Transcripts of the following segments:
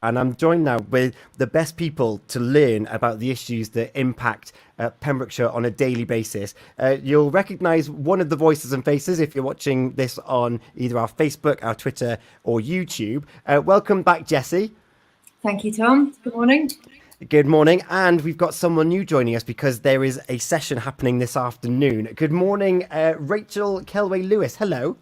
And I'm joined now with the best people to learn about the issues that impact Pembrokeshire on a daily basis. You'll recognise one of the voices and faces if you're watching this on either our Facebook, our Twitter, or YouTube. Welcome back, Jessie. Thank you, Tom. Good morning. Good morning. And we've got someone new joining us because there is a session happening this afternoon. Good morning, Rachel Kelway-Lewis. Hello.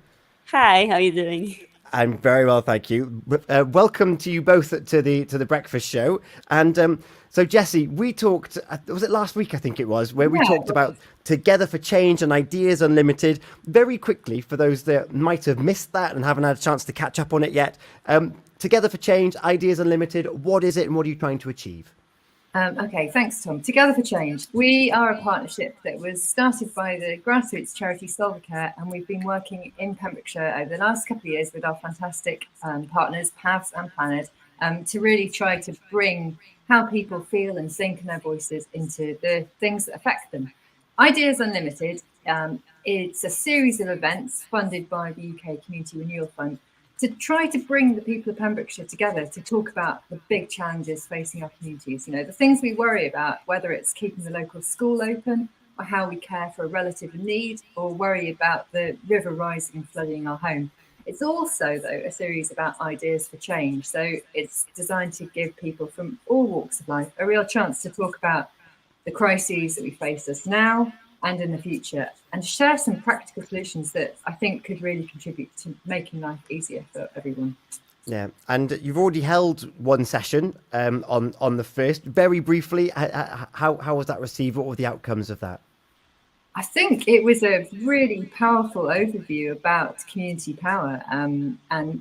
Hi, how are you doing? I'm very well, thank you. Welcome to you both to the breakfast show. And so, Jessie, we talked. Was it last week? I think it was where we talked about Together for Change and Ideas Unlimited. Very quickly, for those that might have missed that and haven't had a chance to catch up on it yet. Together for Change, Ideas Unlimited. What is it, and what are you trying to achieve? Okay, thanks, Tom. Together for Change. We are a partnership that was started by the grassroots charity Solvacare, and we've been working in Pembrokeshire over the last couple of years with our fantastic partners, PAVS and Planet, to really try to bring how people feel and think and their voices into the things that affect them. Ideas Unlimited, it's a series of events funded by the UK Community Renewal Fund to try to bring the people of Pembrokeshire together to talk about the big challenges facing our communities. You know, the things we worry about, whether it's keeping the local school open or how we care for a relative in need or worry about the river rising and flooding our home. It's also, though, a series about ideas for change. So it's designed to give people from all walks of life a real chance to talk about the crises that we face us now and in the future, and share some practical solutions that I think could really contribute to making life easier for everyone. Yeah, and you've already held one session on the first. Very briefly, how was that received? What were the outcomes of that? I think it was a really powerful overview about community power and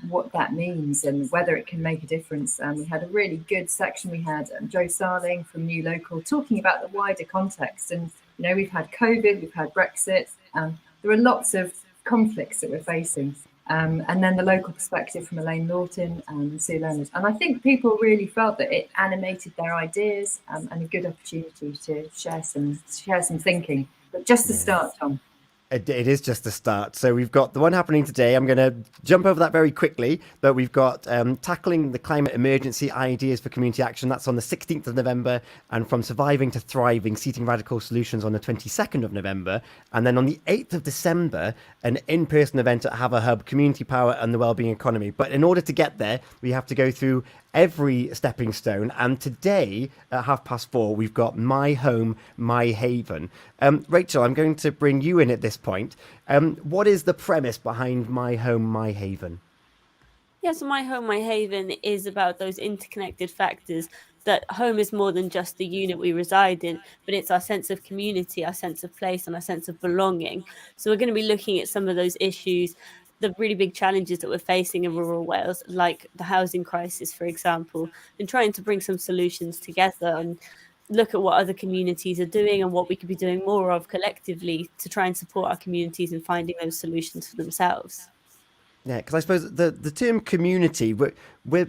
what that means and whether it can make a difference. And we had a really good section. We had Joe Starling from New Local talking about the wider context. And, you know, we've had COVID, we've had Brexit. There are lots of conflicts that we're facing. And then the local perspective from Elaine Lawton and Sue Leonard. And I think people really felt that it animated their ideas and a good opportunity to share some thinking. But just the start, Tom. It is just the start. So we've got the one happening today. I'm going to jump over that very quickly, but we've got Tackling the Climate Emergency, Ideas for Community Action. That's on the 16th of November. And From Surviving to Thriving, Seeking Radical Solutions on the 22nd of November. And then on the 8th of December, an in-person event at Haverhub, Community Power and the Wellbeing Economy. But in order to get there, we have to go through every stepping stone. And today at 4:30, we've got My Home, My Haven. Rachel, I'm going to bring you in at this point. What is the premise behind My Home, My Haven? Yeah, so My Home, My Haven is about those interconnected factors that home is more than just the unit we reside in, but it's our sense of community, our sense of place, and our sense of belonging. So we're going to be looking at some of those issues, the really big challenges that we're facing in rural Wales, like the housing crisis, for example, and trying to bring some solutions together and look at what other communities are doing and what we could be doing more of collectively to try and support our communities in finding those solutions for themselves. Yeah, because I suppose the term community, we're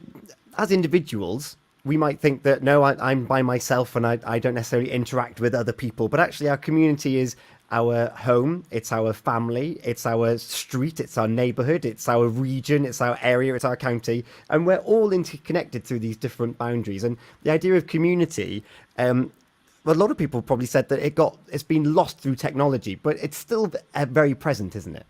as individuals, we might think that, no, I'm by myself and I don't necessarily interact with other people. But actually, our community is our home, it's our family, it's our street, it's our neighbourhood, it's our region, it's our area, it's our county. And we're all interconnected through these different boundaries. And the idea of community, well, a lot of people probably said that it's been lost through technology, but it's still very present, isn't it?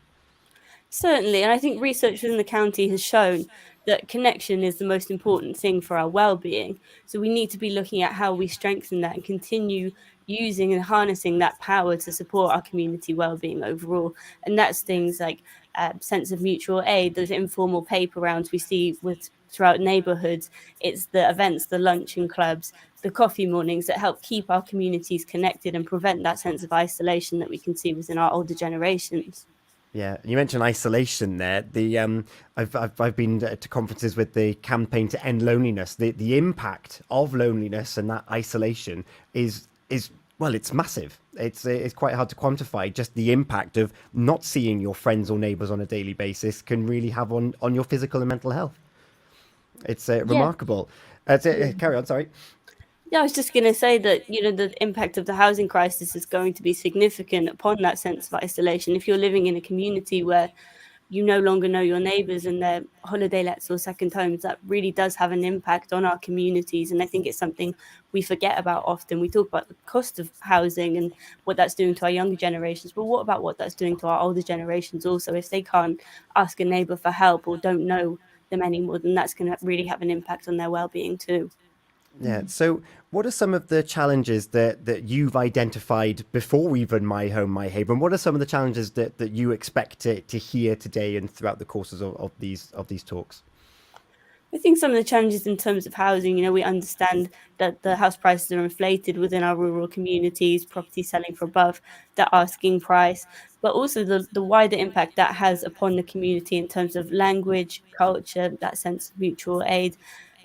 Certainly, and I think research within the county has shown that connection is the most important thing for our well-being. So we need to be looking at how we strengthen that and continue using and harnessing that power to support our community well-being overall. And that's things like sense of mutual aid, those informal paper rounds we see throughout neighbourhoods. It's the events, the luncheon clubs, the coffee mornings that help keep our communities connected and prevent that sense of isolation that we can see within our older generations. Yeah, you mentioned isolation there. I've been to conferences with the campaign to end loneliness. The impact of loneliness and that isolation is well, it's massive. It's quite hard to quantify. Just the impact of not seeing your friends or neighbours on a daily basis can really have on your physical and mental health. It's remarkable. Carry on. Sorry. Yeah, I was just going to say that, you know, the impact of the housing crisis is going to be significant upon that sense of isolation. If you're living in a community where you no longer know your neighbours and their holiday lets or second homes, that really does have an impact on our communities. And I think it's something we forget about often. We talk about the cost of housing and what that's doing to our younger generations, but what about what that's doing to our older generations also? If they can't ask a neighbour for help or don't know them anymore, then that's going to really have an impact on their well-being too. Yeah. So, what are some of the challenges that you've identified before even My Home, My Haven? What are some of the challenges that you expect to hear today and throughout the courses of these talks? I think some of the challenges in terms of housing, we understand that the house prices are inflated within our rural communities, property selling for above the asking price, but also the wider impact that has upon the community in terms of language, culture, that sense of mutual aid,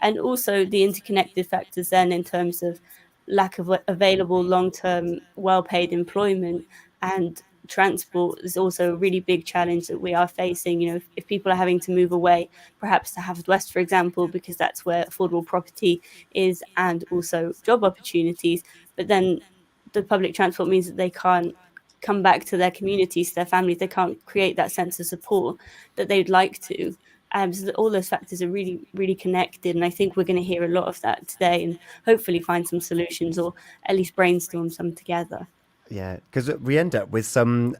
and also the interconnected factors then in terms of lack of available long-term, well-paid employment and transport is also a really big challenge that we are facing. If people are having to move away, perhaps to Haverfordwest, for example, because that's where affordable property is and also job opportunities, but then the public transport means that they can't come back to their communities, their families, they can't create that sense of support that they'd like to. So that all those factors are really, really connected. And I think we're going to hear a lot of that today and hopefully find some solutions or at least brainstorm some together. Yeah, because we end up with some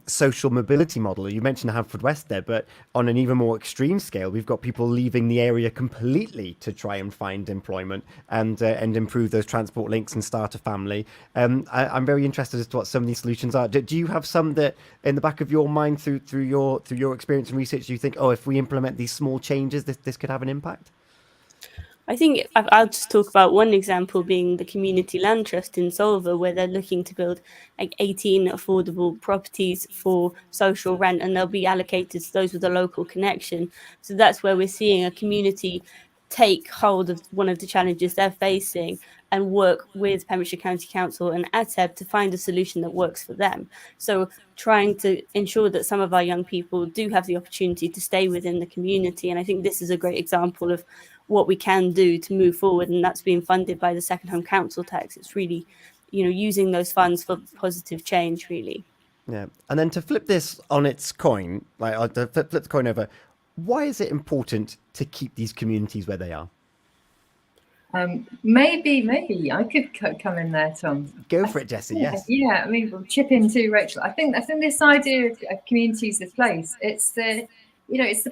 social mobility model. You mentioned Haverfordwest there, but on an even more extreme scale, we've got people leaving the area completely to try and find employment and improve those transport links and start a family. I'm very interested as to what some of these solutions are. Do you have some that in the back of your mind through your experience and research, do you think, oh, if we implement these small changes, this could have an impact? I think I'll just talk about one example being the Community Land Trust in Solva, where they're looking to build like 18 affordable properties for social rent, and they'll be allocated to those with a local connection. So that's where we're seeing a community take hold of one of the challenges they're facing and work with Pembrokeshire County Council and ATEB to find a solution that works for them. So trying to ensure that some of our young people do have the opportunity to stay within the community. And I think this is a great example of what we can do to move forward, and that's being funded by the Second Home Council Tax. It's really, using those funds for positive change, really. Yeah, and then to flip this on its coin, like to flip the coin over, why is it important to keep these communities where they are? Maybe I could come in there, Tom. Go for it, Jessie. Yes. Yeah. I mean, we'll chip in too, Rachel. I think this idea of communities as place. It's the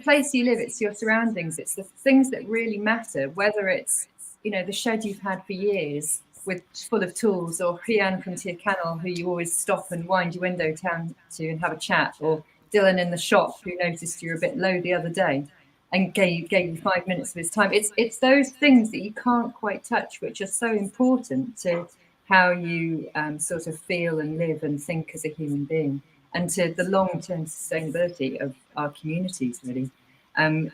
place you live. It's your surroundings. It's the things that really matter. Whether it's the shed you've had for years with full of tools, or Rhian from Tir Cannell, who you always stop and wind your window down to and have a chat, or Dylan in the shop who noticed you were a bit low the other day and gave you 5 minutes of his time. It's those things that you can't quite touch, which are so important to how you sort of feel and live and think as a human being, and to the long-term sustainability of our communities, really. And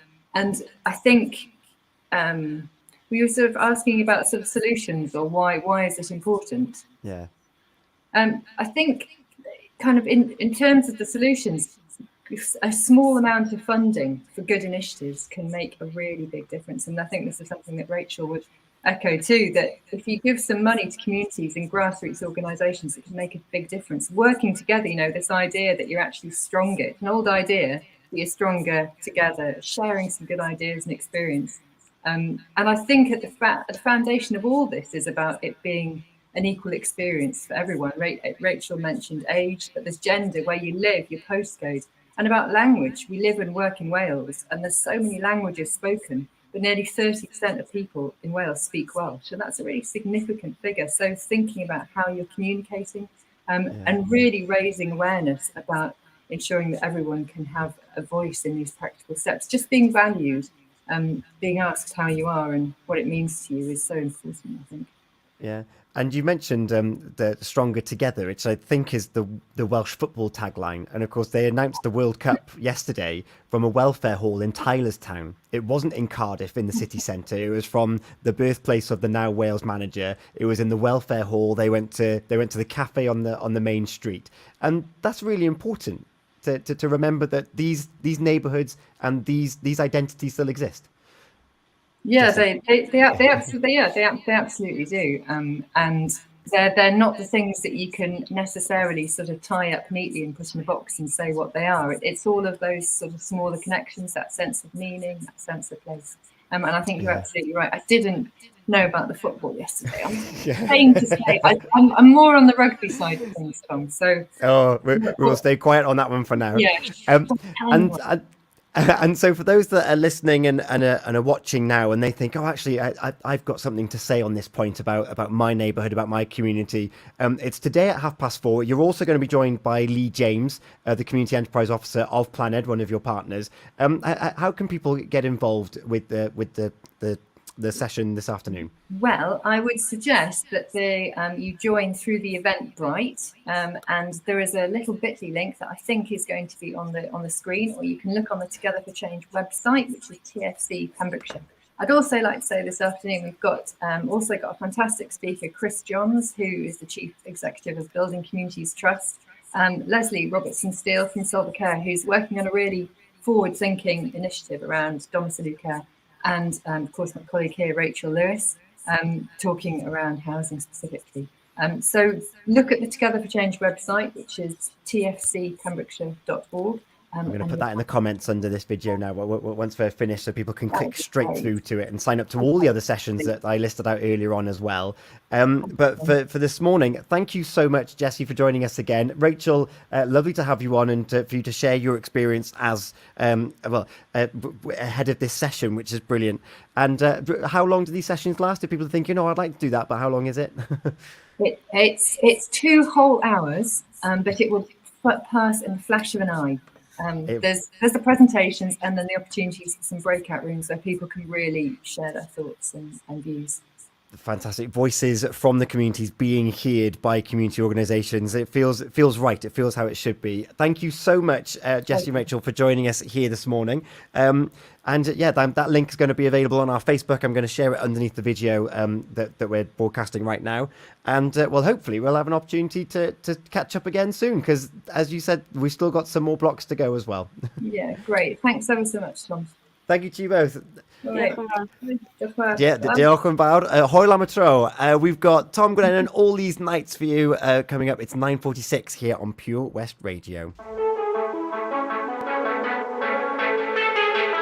I think we were sort of asking about sort of solutions, or why is it important? Yeah. I think kind of in terms of the solutions, a small amount of funding for good initiatives can make a really big difference. And I think this is something that Rachel would echo too, that if you give some money to communities and grassroots organisations, it can make a big difference. Working together, this idea that you're actually stronger, it's an old idea, that you're stronger together, sharing some good ideas and experience. And I think at the foundation of all this is about it being an equal experience for everyone. Rachel mentioned age, but there's gender, where you live, your postcode. And about language, we live and work in Wales, and there's so many languages spoken, but nearly 30% of people in Wales speak Welsh. So that's a really significant figure. So thinking about how you're communicating and really raising awareness about ensuring that everyone can have a voice in these practical steps, just being valued, being asked how you are and what it means to you is so important, I think. Yeah. And you mentioned the Stronger Together, which I think is the Welsh football tagline. And of course, they announced the World Cup yesterday from a welfare hall in Tylerstown. It wasn't in Cardiff in the city centre. It was from the birthplace of the now Wales manager. It was in the welfare hall. They went to the cafe on the main street. And that's really important to remember that these neighbourhoods and these identities still exist. Yeah, they absolutely do. And They're not the things that you can necessarily sort of tie up neatly and put in a box and say what they are. It's all of those sort of smaller connections, that sense of meaning, that sense of place. And I think you're absolutely right. I didn't know about the football yesterday. I'm ashamed to say I'm more on the rugby side of things, Tom. So we'll stay quiet on that one for now. Yeah. And so for those that are listening and are watching now, and they think, oh, actually, I've got something to say on this point about my neighbourhood, about my community. It's today at 4:30. You're also going to be joined by Lee James, the Community Enterprise Officer of Plan Ed, one of your partners. How can people get involved with the session this afternoon? Well, I would suggest that you join through the Eventbrite, and there is a little bit.ly link that I think is going to be on the screen, or you can look on the Together for Change website, which is TFC Pembrokeshire. I'd also like to say this afternoon we've got a fantastic speaker, Chris Johns, who is the Chief Executive of Building Communities Trust, Leslie Robertson-Steele from Silvercare, who's working on a really forward-thinking initiative around domiciliary care, and of course my colleague here, Rachel Lewis, talking around housing specifically. So look at the Together for Change website, which is tfcpembrokeshire.org. I'm going to put that in the comments under this video now, once we're finished, so people can click straight through to it and sign up to all the other sessions that I listed out earlier on as well. But for this morning, thank you so much, Jessie, for joining us again. Rachel, lovely to have you on and for you to share your experience as ahead of this session, which is brilliant. And how long do these sessions last? Do people think, I'd like to do that, but how long is it? It's 2 whole hours, but it will pass in the flash of an eye. There's the presentations and then the opportunities for some breakout rooms where people can really share their thoughts and views. Fantastic voices from the communities being heard by community organisations. It feels right. It feels how it should be. Thank you so much, Jessie and Rachel, for joining us here this morning. That link is going to be available on our Facebook. I'm going to share it underneath the video that we're broadcasting right now. And hopefully we'll have an opportunity to catch up again soon, because as you said, we've still got some more blocks to go as well. Yeah, great. Thanks ever so much, Tom. Thank you to you both. Right. Diolch yn fawr. Hwyl am y tro. We've got Tom Glennon all these nights for you coming up. It's 9:46 here on Pure West Radio.